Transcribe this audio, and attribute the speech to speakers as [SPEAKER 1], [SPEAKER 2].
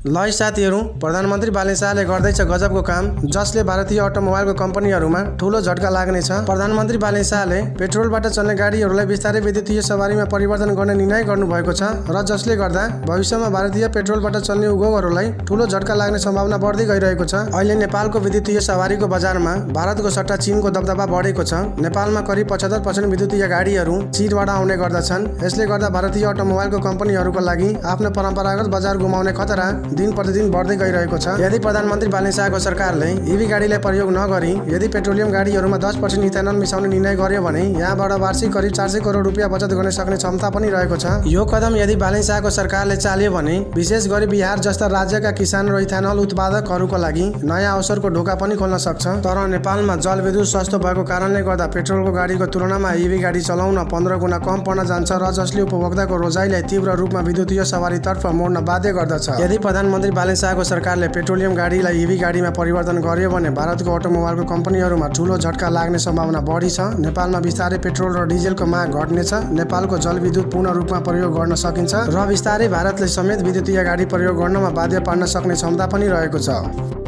[SPEAKER 1] ल साथीहरू, प्रधानमन्त्री बालेन शाहले गर्दैछ गजबको काम, जसले भारतीय अटोमोबाइलको कम्पनीहरूमा ठूलो झट्का लाग्नेछ। प्रधानमन्त्री बालेन शाहले पेट्रोलबाट चल्ने गाडीहरूलाई बिस्तारै विद्युतीय सवारीमा परिवर्तन गर्ने निर्णय गर्नुभएको छ र जसले गर्दा भविष्यमा भारतीय पेट्रोलबाट चल्ने उद्योगहरूलाई ठूलो झट्का लाग्ने सम्भावना बढ्दै गइरहेको छ। अहिले नेपालको विद्युतीय सवारीको बजारमा भारतको सट्टा चीनको दबदबा बढेको छ। नेपालमा करिब 75% विद्युतीय गाडीहरू चीनबाट आउने गर्दछन्। यसले गर्दा भारतीय अटोमोबाइलको कम्पनीहरूका लागि आफ्नो परम्परागत बजार गुमाउने खतरा दिन प्रतिदिन बढ्दै गइरहेको छ। यदि प्रधानमन्त्री बालेन शाहको सरकारले ईभी गाडीलाई प्रयोग नगरी यदि पेट्रोलियम गाडीहरूमा 10% इथेनल मिसाउने निर्णय गर्यो भने यहाँबाट वार्षिक करिब 400 करोड रुपियाँ बचत गर्न सक्ने क्षमता पनि रहेको छ। यो कदम यदि बालेन शाहको सरकारले चाल्यो भने विशेष गरी बिहार जस्ता राज्यका किसान र इथेनल उत्पादकहरूका लागि नयाँ अवसरको ढोका पनि खोल्न सक्छ। तर नेपालमा जलविद्युत सस्तो भएको कारणले गर्दा पेट्रोलको गाडीको तुलनामा ईभी गाडी चलाउन 15 गुणा कम पर्न जान्छ र जसले उपभोक्ताको रोजाइलाई तीव्र रूपमा विद्युतीय सवारीतर्फ मोड्न बाध्य गर्दछ। यदि प्रधानमन्त्री बालेन शाहको सरकारले पेट्रोलियम गाडीलाई ईभी गाडीमा परिवर्तन गर्यो भने भारतको अटोमोबाइलको कम्पनीहरूमा ठूलो झट्का लाग्ने सम्भावना बढी छ। नेपालमा बिस्तारै पेट्रोल र डिजेलको माग घट्नेछ। नेपालको जलविद्युत पूर्ण रूपमा प्रयोग गर्न सकिन्छ र बिस्तारै भारतले समेत विद्युतीय गाडी प्रयोग गर्नमा बाध्य पार्न सक्ने क्षमता पनि रहेको छ।